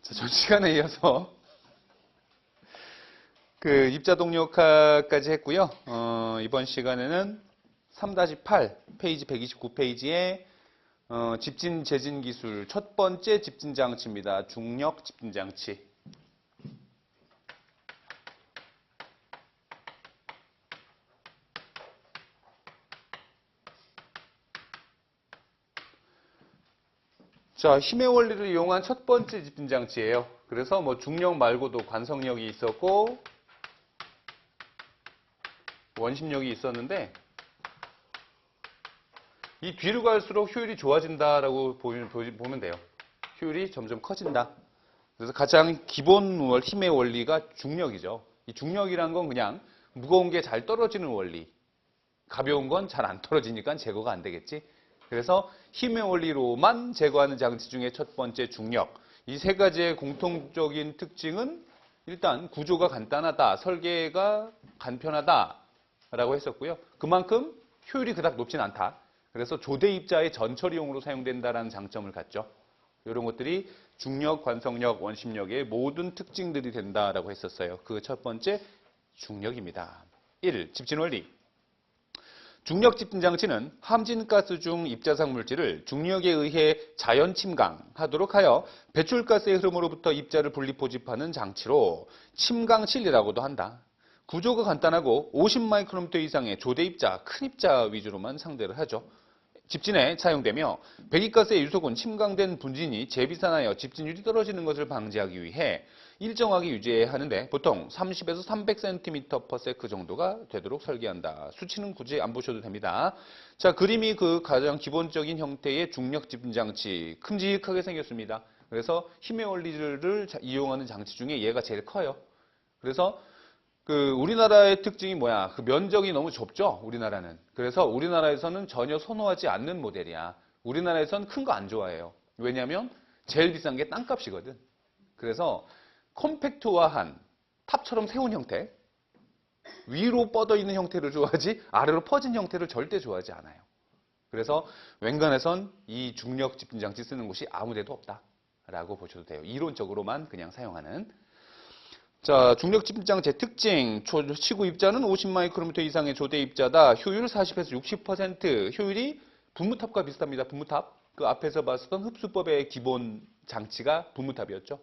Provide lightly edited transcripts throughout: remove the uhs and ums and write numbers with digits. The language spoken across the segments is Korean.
자, 전 시간에 이어서 그 입자동력학까지 했고요. 이번 시간에는 3-8 페이지 129페이지에 집진 재진 기술 첫 번째 집진 장치입니다. 중력 집진 장치. 자, 힘의 원리를 이용한 첫 번째 집진 장치예요. 그래서 뭐 중력 말고도 관성력이 있었고 원심력이 있었는데 이 뒤로 갈수록 효율이 좋아진다라고 보면 돼요. 효율이 점점 커진다. 그래서 가장 기본 힘의 원리가 중력이죠. 이 중력이란 건 그냥 무거운 게 잘 떨어지는 원리. 가벼운 건 잘 안 떨어지니까 제거가 안 되겠지. 그래서 힘의 원리로만 제거하는 장치 중에 첫 번째 중력. 이 세 가지의 공통적인 특징은 일단 구조가 간단하다, 설계가 간편하다라고 했었고요. 그만큼 효율이 그닥 높진 않다. 그래서 조대 입자의 전처리용으로 사용된다라는 장점을 갖죠. 이런 것들이 중력, 관성력, 원심력의 모든 특징들이 된다라고 했었어요. 그 첫 번째 중력입니다. 1. 집진 원리. 중력 집진 장치는 함진가스 중 입자상 물질을 중력에 의해 자연 침강하도록 하여 배출가스의 흐름으로부터 입자를 분리 포집하는 장치로 침강실이라고도 한다. 구조가 간단하고 50마이크로미터 이상의 조대 입자, 큰 입자 위주로만 상대를 하죠. 집진에 사용되며 배기가스의 유속은 침강된 분진이 재비산하여 집진율이 떨어지는 것을 방지하기 위해 일정하게 유지해야 하는데 보통 30에서 300cm/s 정도가 되도록 설계한다. 수치는 굳이 안 보셔도 됩니다. 자, 그림이 그 가장 기본적인 형태의 중력 집진 장치, 큼직하게 생겼습니다. 그래서 힘의 원리를 이용하는 장치 중에 얘가 제일 커요. 그래서 우리나라의 특징이 뭐야? 그 면적이 너무 좁죠? 우리나라는. 그래서 우리나라에서는 전혀 선호하지 않는 모델이야. 우리나라에서는 큰 거 안 좋아해요. 왜냐하면 제일 비싼 게 땅값이거든. 그래서 컴팩트화한 탑처럼 세운 형태, 위로 뻗어 있는 형태를 좋아하지 아래로 퍼진 형태를 절대 좋아하지 않아요. 그래서 웬간해선 이 중력 집진 장치 쓰는 곳이 아무 데도 없다라고 보셔도 돼요. 이론적으로만 그냥 사용하는. 자, 중력 집진 장치의 특징. 치구 입자는 50마이크로미터 이상의 조대 입자다. 효율 40에서 60%. 효율이 분무탑과 비슷합니다. 분무탑. 그 앞에서 봤었던 흡수법의 기본 장치가 분무탑이었죠.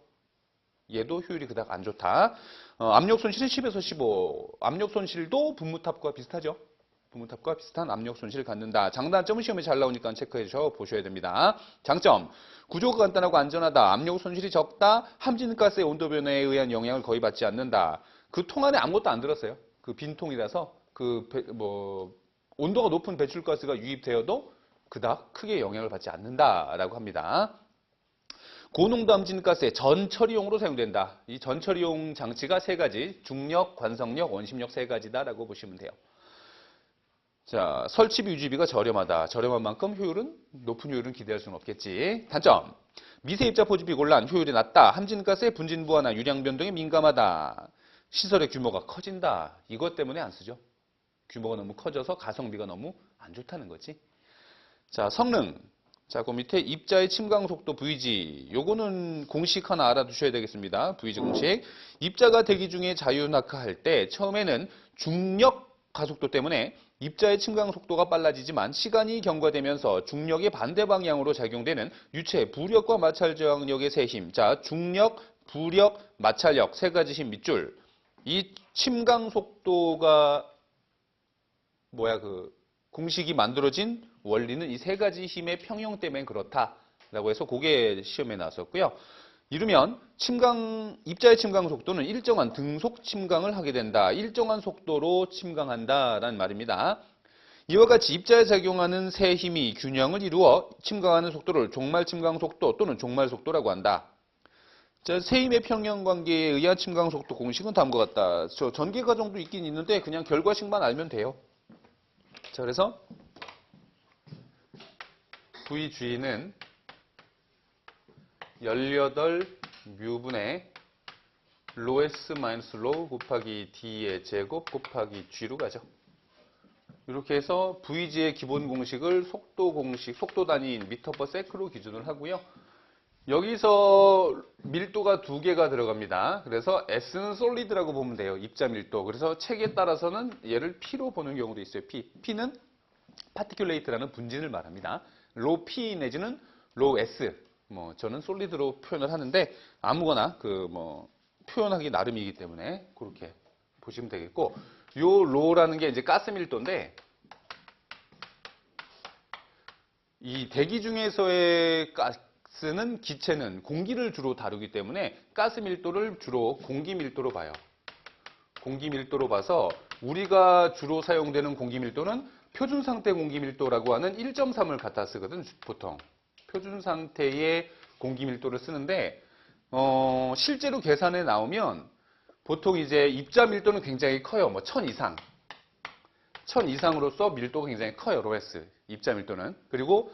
얘도 효율이 그닥 안 좋다. 압력 손실은 10에서 15. 압력 손실도 분무탑과 비슷하죠. 분무탑과 비슷한 압력 손실을 갖는다. 장단점은 시험에 잘 나오니까 체크해서 보셔야 됩니다. 장점. 구조가 간단하고 안전하다. 압력 손실이 적다. 함진가스의 온도 변화에 의한 영향을 거의 받지 않는다. 그 통 안에 아무것도 안 들었어요. 그 빈 통이라서 온도가 높은 배출가스가 유입되어도 그닥 크게 영향을 받지 않는다라고 합니다. 고농도 함진가스의 전처리용으로 사용된다. 이 전처리용 장치가 세 가지. 중력, 관성력, 원심력 세 가지다라고 보시면 돼요. 자, 설치비 유지비가 저렴하다. 저렴한 만큼 높은 효율은 기대할 수는 없겠지. 단점. 미세 입자 포집이 곤란, 효율이 낮다. 함진가스의 분진 부하나 유량 변동에 민감하다. 시설의 규모가 커진다. 이것 때문에 안 쓰죠. 규모가 너무 커져서 가성비가 너무 안 좋다는 거지. 자, 성능. 자, 그 밑에 입자의 침강 속도 VG. 요거는 공식 하나 알아두셔야 되겠습니다. VG 공식. 입자가 대기 중에 자유낙하할 때 처음에는 중력 가속도 때문에 입자의 침강 속도가 빨라지지만 시간이 경과되면서 중력의 반대 방향으로 작용되는 유체 부력과 마찰 저항력의 세 힘. 자, 중력, 부력, 마찰력 세 가지 힘 밑줄. 이 침강 속도가 공식이 만들어진 원리는 이 세 가지 힘의 평형 때문에 그렇다라고 해서 그게 시험에 나왔었고요. 이르면 입자의 침강 속도는 일정한 등속 침강을 하게 된다. 일정한 속도로 침강한다라는 말입니다. 이와 같이 입자에 작용하는 세 힘이 균형을 이루어 침강하는 속도를 종말 침강 속도 또는 종말 속도라고 한다. 자, 세 힘의 평형 관계에 의한 침강 속도 공식은 다음과 같다. 전개 과정도 있긴 있는데 그냥 결과식만 알면 돼요. 자, 그래서 VG는 18뮤분의 로S 마이너스 로 곱하기 D의 제곱 곱하기 G로 가죠. 이렇게 해서 VG의 기본 공식을 속도 단위인 미터 퍼 세크로 기준을 하고요. 여기서 밀도가 두 개가 들어갑니다. 그래서 S는 솔리드라고 보면 돼요. 입자 밀도. 그래서 책에 따라서는 얘를 P로 보는 경우도 있어요. P. P는 파티큘레이트라는 분진을 말합니다. 로 P 내지는 로 S. 저는 솔리드로 표현을 하는데 아무거나 표현하기 나름이기 때문에 그렇게 보시면 되겠고, 요 로라는 게 이제 가스 밀도인데, 이 대기 중에서의 가스는 기체는 공기를 주로 다루기 때문에 가스 밀도를 주로 공기 밀도로 봐요. 공기 밀도로 봐서 우리가 주로 사용되는 공기 밀도는 표준 상태 공기 밀도라고 하는 1.3을 갖다 쓰거든, 보통. 표준 상태의 공기 밀도를 쓰는데, 실제로 계산에 나오면 보통 이제 입자 밀도는 굉장히 커요. 1000 이상. 1000 이상으로서 밀도가 굉장히 커요, 로에스. 입자 밀도는. 그리고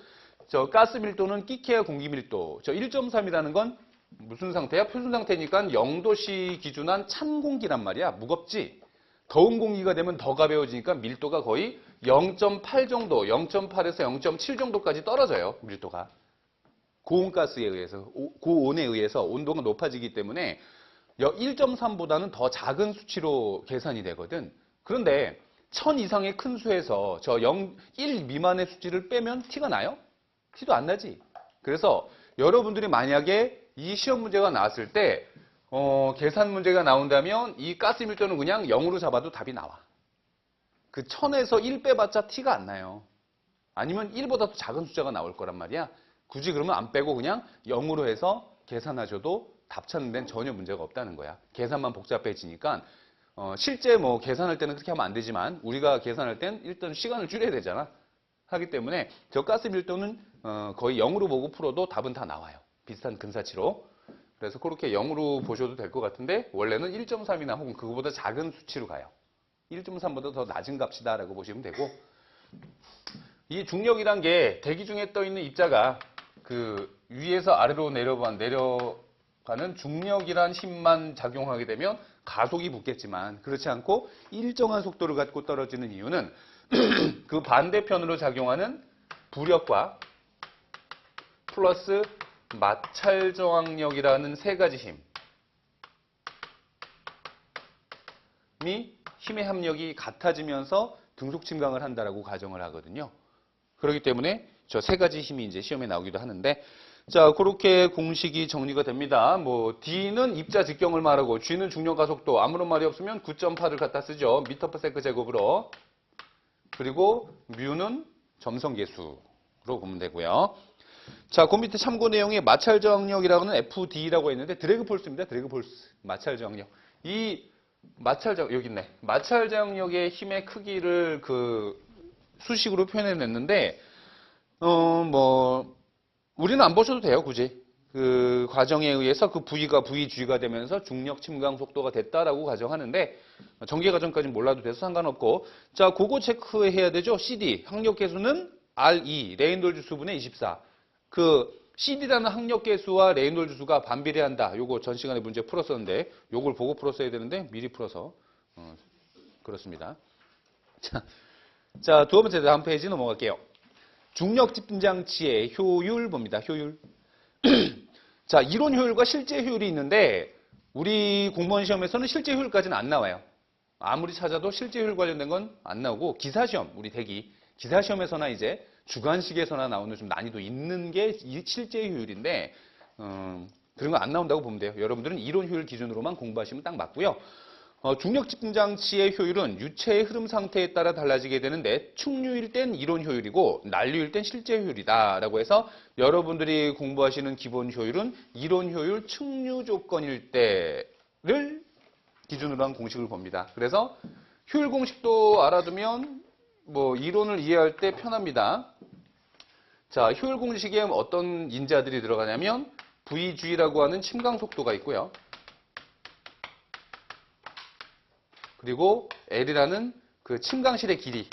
저 가스 밀도는 끼케야 공기 밀도. 저 1.3이라는 건 무슨 상태야? 표준 상태니까 0도씨 기준한 찬 공기란 말이야. 무겁지? 더운 공기가 되면 더 가벼워지니까 밀도가 거의 0.8 정도, 0.8에서 0.7 정도까지 떨어져요, 밀도가. 고온가스에 의해서, 고온에 의해서 온도가 높아지기 때문에 1.3보다는 더 작은 수치로 계산이 되거든. 그런데 1000 이상의 큰 수에서 저 1 미만의 수치를 빼면 티가 나요? 티도 안 나지. 그래서 여러분들이 만약에 이 시험 문제가 나왔을 때 계산 문제가 나온다면 이 가스 밀도는 그냥 0으로 잡아도 답이 나와. 그 1000에서 1 빼봤자 티가 안 나요. 아니면 1보다 더 작은 숫자가 나올 거란 말이야. 굳이 그러면 안 빼고 그냥 0으로 해서 계산하셔도 답 찾는 데는 전혀 문제가 없다는 거야. 계산만 복잡해지니까 실제 계산할 때는 그렇게 하면 안 되지만 우리가 계산할 땐 일단 시간을 줄여야 되잖아. 하기 때문에 저 가스 밀도는 거의 0으로 보고 풀어도 답은 다 나와요. 비슷한 근사치로. 그래서 그렇게 0으로 보셔도 될 것 같은데 원래는 1.3이나 혹은 그거보다 작은 수치로 가요. 1.3보다 더 낮은 값이다라고 보시면 되고, 이 중력이란 게 대기 중에 떠 있는 입자가 그 위에서 아래로 내려가는 중력이란 힘만 작용하게 되면 가속이 붙겠지만 그렇지 않고 일정한 속도를 갖고 떨어지는 이유는 그 반대편으로 작용하는 부력과 플러스 마찰 저항력이라는 세 가지 힘의 합력이 같아지면서 등속 침강을 한다라고 가정을 하거든요. 그렇기 때문에 저 세 가지 힘이 이제 시험에 나오기도 하는데, 자, 그렇게 공식이 정리가 됩니다. D는 입자 직경을 말하고 G는 중력 가속도, 아무런 말이 없으면 9.8을 갖다 쓰죠. 미터 퍼 세크 제곱으로. 그리고 뮤는 점성계수로 보면 되고요. 자, 그 밑에 참고 내용에 마찰 저항력이라고는 FD라고 했는데 드래그 폴스입니다. 드래그 폴스. 마찰 저항력. 이 여기 있네. 마찰 저항력의 힘의 크기를 수식으로 표현해냈는데, 우리는 안 보셔도 돼요, 굳이. 그 과정에 의해서 그 V가 VG가 되면서 중력 침강 속도가 됐다라고 가정하는데, 전개 과정까지는 몰라도 돼서 상관없고, 자, 그거 체크해야 되죠. CD, 항력 계수는 RE, 레인돌즈 수분의 24. 그 CD라는 항력 계수와 레인돌즈 수가 반비례한다. 요거 전 시간에 문제 풀었었는데, 요걸 보고 풀었어야 되는데, 미리 풀어서, 그렇습니다. 자, 두 번째 다음 페이지 넘어갈게요. 중력 집중장치의 효율 봅니다. 효율. 자, 이론 효율과 실제 효율이 있는데 우리 공무원 시험에서는 실제 효율까지는 안 나와요. 아무리 찾아도 실제 효율 관련된 건 안 나오고, 기사시험, 우리 대기 기사시험에서나 이제 주관식에서나 나오는 좀 난이도 있는 게 실제 효율인데 그런 거 안 나온다고 보면 돼요. 여러분들은 이론 효율 기준으로만 공부하시면 딱 맞고요. 중력 집중장치의 효율은 유체의 흐름 상태에 따라 달라지게 되는데 충류일 땐 이론 효율이고 난류일 땐 실제 효율이다라고 해서 여러분들이 공부하시는 기본 효율은 이론 효율 충류 조건일 때를 기준으로 한 공식을 봅니다. 그래서 효율 공식도 알아두면 이론을 이해할 때 편합니다. 자, 효율 공식에 어떤 인자들이 들어가냐면 VG라고 하는 침강 속도가 있고요. 그리고 L이라는 그 침강실의 길이,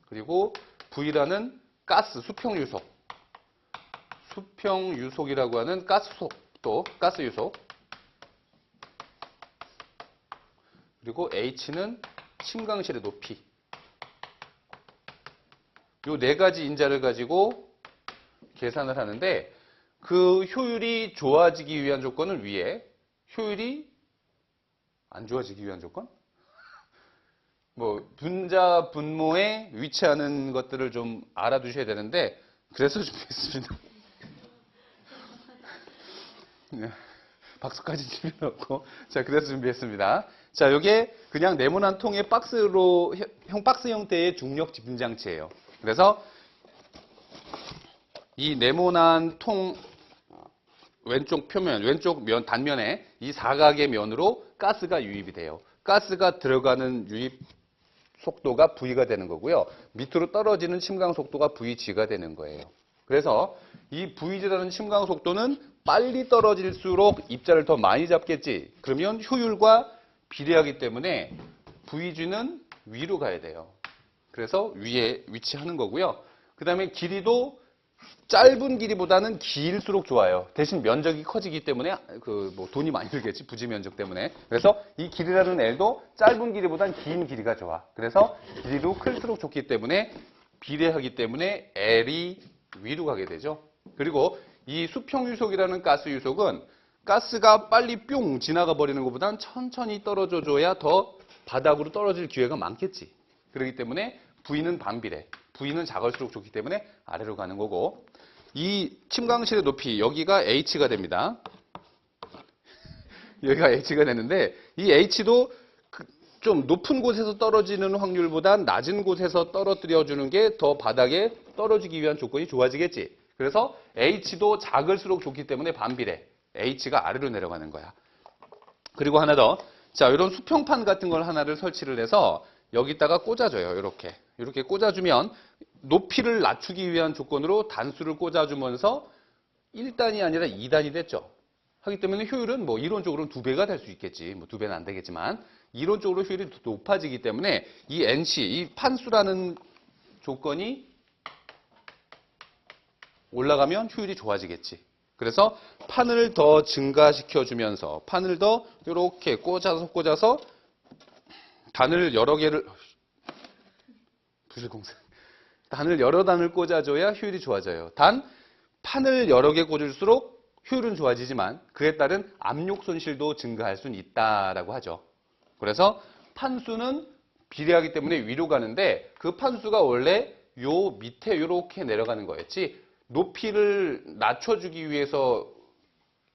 그리고 V라는 가스 수평 유속, 수평 유속이라고 하는 가스 속도, 가스 유속, 그리고 H는 침강실의 높이. 요 네 가지 인자를 가지고 계산을 하는데 그 효율이 좋아지기 위한 조건은 위에, 효율이 안 좋아지기 위한 조건? 뭐 분자, 분모에 위치하는 것들을 좀 알아두셔야 되는데 그래서 준비했습니다. 네, 박수까지 치면 없고 자 그래서 준비했습니다. 자 요게 그냥 네모난 통의 박스로 박스 형태의 중력 집중 장치예요. 그래서 이 네모난 통 왼쪽 표면, 왼쪽 면 단면에 이 사각의 면으로 가스가 유입이 돼요. 가스가 들어가는 유입 속도가 V가 되는 거고요. 밑으로 떨어지는 침강 속도가 VG가 되는 거예요. 그래서 이 VG라는 침강 속도는 빨리 떨어질수록 입자를 더 많이 잡겠지. 그러면 효율과 비례하기 때문에 VG는 위로 가야 돼요. 그래서 위에 위치하는 거고요. 그 다음에 길이도 짧은 길이보다는 길수록 좋아요. 대신 면적이 커지기 때문에 뭐 돈이 많이 들겠지. 부지 면적 때문에. 그래서 이 길이라는 L도 짧은 길이보다는 긴 길이가 좋아. 그래서 길이도 클수록 좋기 때문에 비례하기 때문에 L이 위로 가게 되죠. 그리고 이 수평 유속이라는 가스 유속은 가스가 빨리 뿅 지나가 버리는 것보다는 천천히 떨어져 줘야 더 바닥으로 떨어질 기회가 많겠지. 그렇기 때문에 V는 반비례. V는 작을수록 좋기 때문에 아래로 가는 거고 이 침강실의 높이 여기가 H가 됩니다. 여기가 H가 되는데 이 H도 좀 높은 곳에서 떨어지는 확률보다 낮은 곳에서 떨어뜨려 주는 게 더 바닥에 떨어지기 위한 조건이 좋아지겠지. 그래서 H도 작을수록 좋기 때문에 반비례. H가 아래로 내려가는 거야. 그리고 하나 더. 자, 이런 수평판 같은 걸 하나를 설치를 해서 여기다가 꽂아줘요. 이렇게. 이렇게 꽂아주면 높이를 낮추기 위한 조건으로 단수를 꽂아주면서 1단이 아니라 2단이 됐죠. 하기 때문에 효율은 뭐 이론적으로는 2배가 될 수 있겠지. 뭐 2배는 안 되겠지만 이론적으로 효율이 높아지기 때문에 이 NC, 이 판수라는 조건이 올라가면 효율이 좋아지겠지. 그래서 판을 더 증가시켜주면서 판을 더 이렇게 꽂아서 단을 여러 개를 부실공사 단을 여러 단을 꽂아줘야 효율이 좋아져요. 단 판을 여러 개 꽂을수록 효율은 좋아지지만 그에 따른 압력 손실도 증가할 수는 있다라고 하죠. 그래서 판수는 비례하기 때문에 위로 가는데 그 판수가 원래 요 밑에 이렇게 내려가는 거였지 높이를 낮춰주기 위해서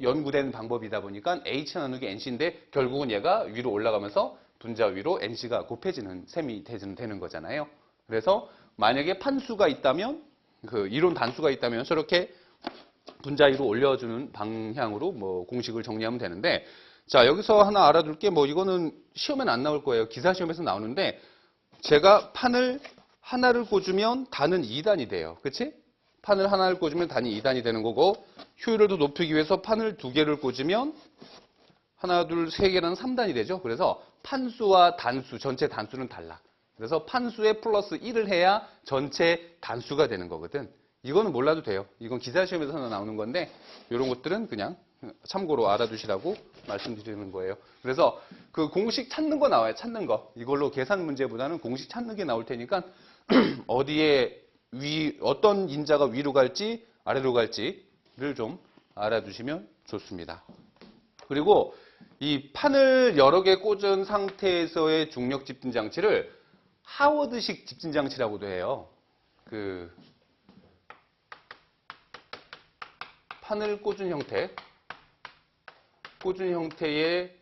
연구된 방법이다 보니까 H 나누기 NC인데 결국은 얘가 위로 올라가면서 분자 위로 NC가 곱해지는 셈이 되는 거잖아요. 그래서 만약에 판수가 있다면 그 이론 단수가 있다면 저렇게 분자 위로 올려주는 방향으로 뭐 공식을 정리하면 되는데 자 여기서 하나 알아둘 게 뭐 이거는 시험엔 안 나올 거예요. 기사 시험에서 나오는데 제가 판을 하나를 꽂으면 단은 2단이 돼요. 그치? 판을 하나를 꽂으면 단이 2단이 되는 거고 효율을 더 높이기 위해서 판을 2개를 꽂으면 하나, 둘, 세 개는 3단이 되죠. 그래서 판수와 단수, 전체 단수는 달라. 그래서 판수에 플러스 1을 해야 전체 단수가 되는 거거든. 이거는 몰라도 돼요. 이건 기사시험에서 나오는 건데 이런 것들은 그냥 참고로 알아두시라고 말씀드리는 거예요. 그래서 그 공식 찾는 거 나와요. 찾는 거. 이걸로 계산 문제보다는 공식 찾는 게 나올 테니까 어디에 어떤 인자가 위로 갈지 아래로 갈지를 좀 알아두시면 좋습니다. 그리고 이 판을 여러 개 꽂은 상태에서의 중력 집진 장치를 하워드식 집진 장치라고도 해요. 그 판을 꽂은 형태의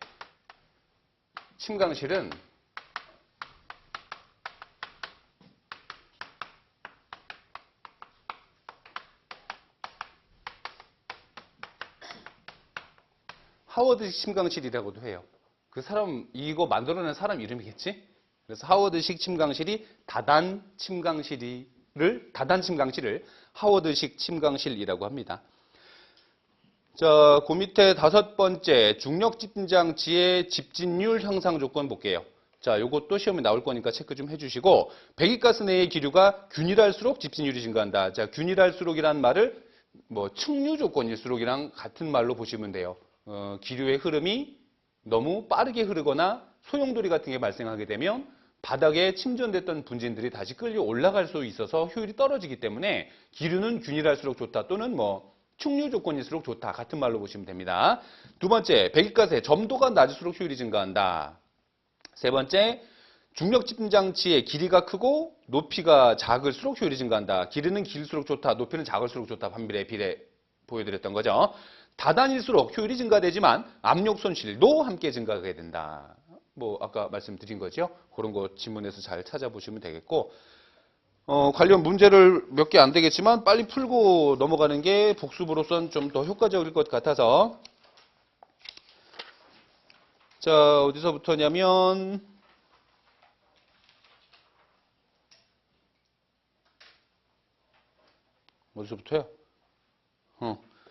침강실은 하워드식 침강실이라고도 해요. 그 사람 이거 만들어낸 사람 이름이겠지? 그래서 하워드식 침강실이 다단 침강실을 하워드식 침강실이라고 합니다. 자, 그 밑에 5번째 중력 집진 장치의 집진율 향상 조건 볼게요. 자, 요것도 시험에 나올 거니까 체크 좀 해주시고 배기가스 내의 기류가 균일할수록 집진율이 증가한다. 자, 균일할수록이라는 말을 뭐 측류 조건일수록이랑 같은 말로 보시면 돼요. 기류의 흐름이 너무 빠르게 흐르거나 소용돌이 같은 게 발생하게 되면 바닥에 침전됐던 분진들이 다시 끌려 올라갈 수 있어서 효율이 떨어지기 때문에 기류는 균일할수록 좋다 또는 뭐 충류 조건일수록 좋다. 같은 말로 보시면 됩니다. 두 번째, 배기가스의 점도가 낮을수록 효율이 증가한다. 세 번째, 중력 집장치의 길이가 크고 높이가 작을수록 효율이 증가한다. 길이는 길수록 좋다. 높이는 작을수록 좋다. 반비례, 비례 보여드렸던 거죠. 다단일수록 효율이 증가되지만 압력 손실도 함께 증가하게 된다. 뭐 아까 말씀드린 거죠. 그런 거 지문에서 잘 찾아보시면 되겠고 관련 문제를 몇 개 안 되겠지만 빨리 풀고 넘어가는 게 복습으로선 좀 더 효과적일 것 같아서 자 어디서부터냐면 어디서부터요?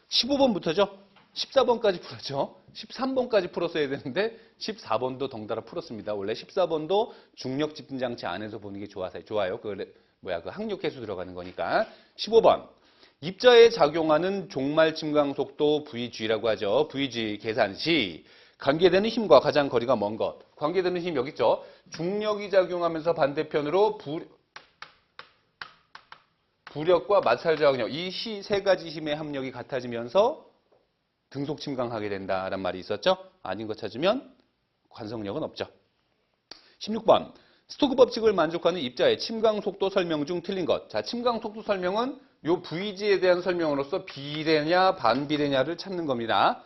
15번부터죠? 14번까지 풀었죠? 13번까지 풀었어야 되는데 14번도 덩달아 풀었습니다. 원래 14번도 중력 집진장치 안에서 보는 게 좋아요. 그 항력 해수 들어가는 거니까. 15번. 입자에 작용하는 종말 침강 속도 VG라고 하죠. VG 계산 시 관계되는 힘과 가장 거리가 먼 것. 관계되는 힘 여기 있죠? 중력이 작용하면서 반대편으로 부력과 마찰 저항력 이 세 가지 힘의 합력이 같아지면서 등속 침강하게 된다란 말이 있었죠. 아닌 거 찾으면 관성력은 없죠. 16번. 스토크 법칙을 만족하는 입자의 침강 속도 설명 중 틀린 것. 자, 침강 속도 설명은 요 VG에 대한 설명으로서 비례냐 반비례냐를 찾는 겁니다.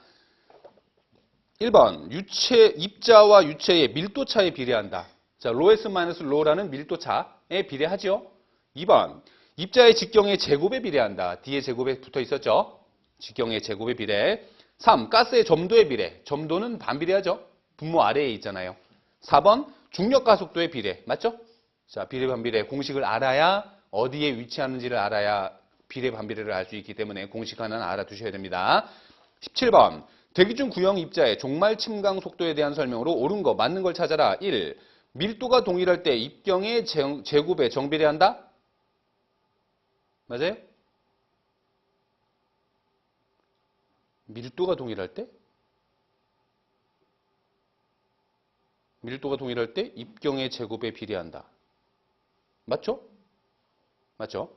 1번. 입자와 유체의 밀도 차에 비례한다. 자, 로에스 마이너스 로라는 밀도 차에 비례하죠. 2번. 입자의 직경의 제곱에 비례한다. D의 제곱에 붙어 있었죠. 직경의 제곱에 비례. 3. 가스의 점도에 비례. 점도는 반비례하죠. 분모 아래에 있잖아요. 4번. 중력 가속도에 비례. 맞죠? 자, 비례 반비례 공식을 알아야 어디에 위치하는지를 알아야 비례 반비례를 알 수 있기 때문에 공식 하나는 알아두셔야 됩니다. 17번. 대기 중 구형 입자의 종말 침강 속도에 대한 설명으로 옳은 거 맞는 걸 찾아라. 1. 밀도가 동일할 때 입경의 제곱에 정비례한다. 맞아요? 밀도가 동일할 때? 밀도가 동일할 때 입경의 제곱에 비례한다. 맞죠? 맞죠?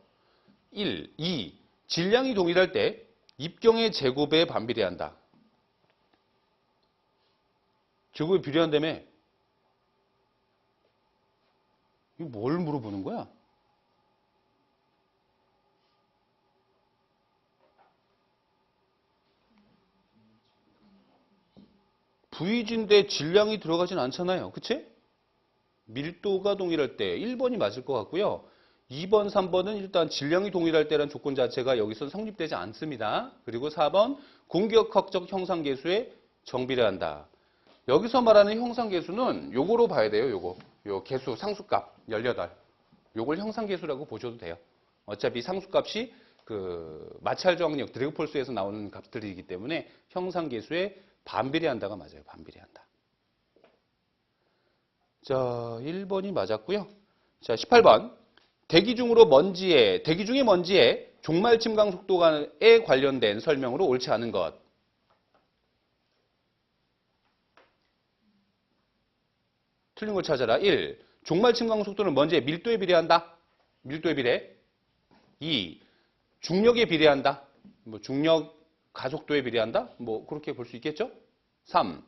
1, 2. 질량이 동일할 때 입경의 제곱에 반비례한다. 제곱에 비례한다며? 이거 뭘 물어보는 거야? VG인데 질량이 들어가진 않잖아요. 그치? 밀도가 동일할 때 1번이 맞을 것 같고요. 2번, 3번은 일단 질량이 동일할 때라는 조건 자체가 여기서 성립되지 않습니다. 그리고 4번 공격학적 형상계수에 정비례한다. 여기서 말하는 형상계수는 요거로 봐야 돼요. 요 계수 상수값 18. 요걸 형상계수라고 보셔도 돼요. 어차피 상수값이 그 마찰 저항력 드래그 폴스에서 나오는 값들이기 때문에 형상계수에 반비례한다가 맞아요. 반비례한다. 자, 1번이 맞았고요. 자, 18번. 대기 중의 먼지에 종말 침강 속도에 관련된 설명으로 옳지 않은 것. 틀린 걸 찾아라. 1. 종말 침강 속도는 먼지의 밀도에 비례한다. 밀도에 비례. 2. 중력에 비례한다. 뭐 중력 가속도에 비례한다? 뭐 그렇게 볼 수 있겠죠? 3.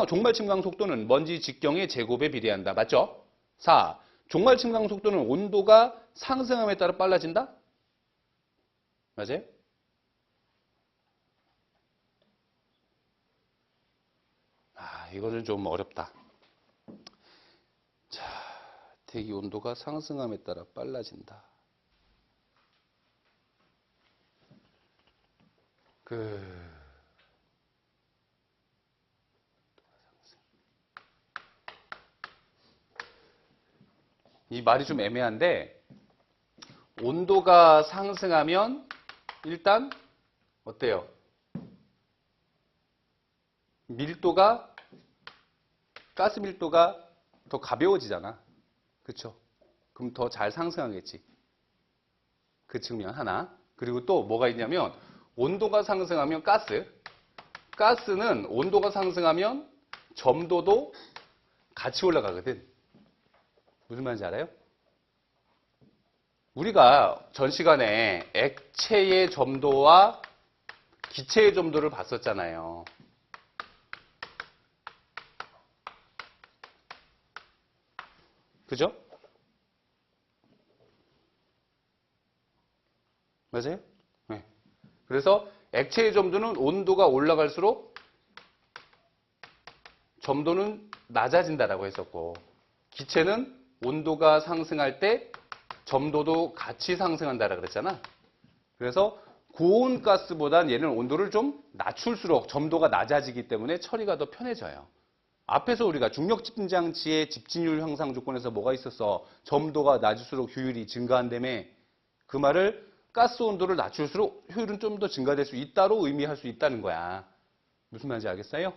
종말 침강 속도는 먼지 직경의 제곱에 비례한다. 맞죠? 4. 종말 침강 속도는 온도가 상승함에 따라 빨라진다? 맞아요? 이거는 좀 어렵다. 자, 대기 온도가 상승함에 따라 빨라진다. 이 말이 좀 애매한데 온도가 상승하면 일단 어때요? 가스 밀도가 더 가벼워지잖아. 그쵸? 그럼 더 잘 상승하겠지. 그 측면 하나. 그리고 또 뭐가 있냐면 온도가 상승하면 가스는 온도가 상승하면 점도도 같이 올라가거든. 무슨 말인지 알아요? 우리가 전 시간에 액체의 점도와 기체의 점도를 봤었잖아요. 그죠? 맞아요? 네. 그래서 액체의 점도는 온도가 올라갈수록 점도는 낮아진다라고 했었고, 기체는 온도가 상승할 때 점도도 같이 상승한다라고 그랬잖아. 그래서 고온 가스보단 얘는 온도를 좀 낮출수록 점도가 낮아지기 때문에 처리가 더 편해져요. 앞에서 우리가 중력 집진장치의 집진율 향상 조건에서 뭐가 있었어? 점도가 낮을수록 효율이 증가한다며. 그 말을 가스 온도를 낮출수록 효율은 좀 더 증가될 수 있다로 의미할 수 있다는 거야. 무슨 말인지 알겠어요?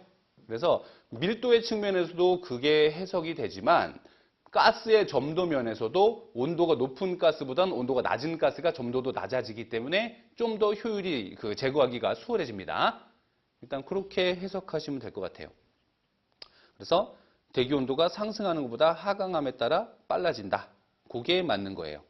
그래서 밀도의 측면에서도 그게 해석이 되지만 가스의 점도 면에서도 온도가 높은 가스보다는 온도가 낮은 가스가 점도도 낮아지기 때문에 좀 더 효율이 제거하기가 수월해집니다. 일단 그렇게 해석하시면 될 것 같아요. 그래서 대기 온도가 상승하는 것보다 하강함에 따라 빨라진다. 그게 맞는 거예요.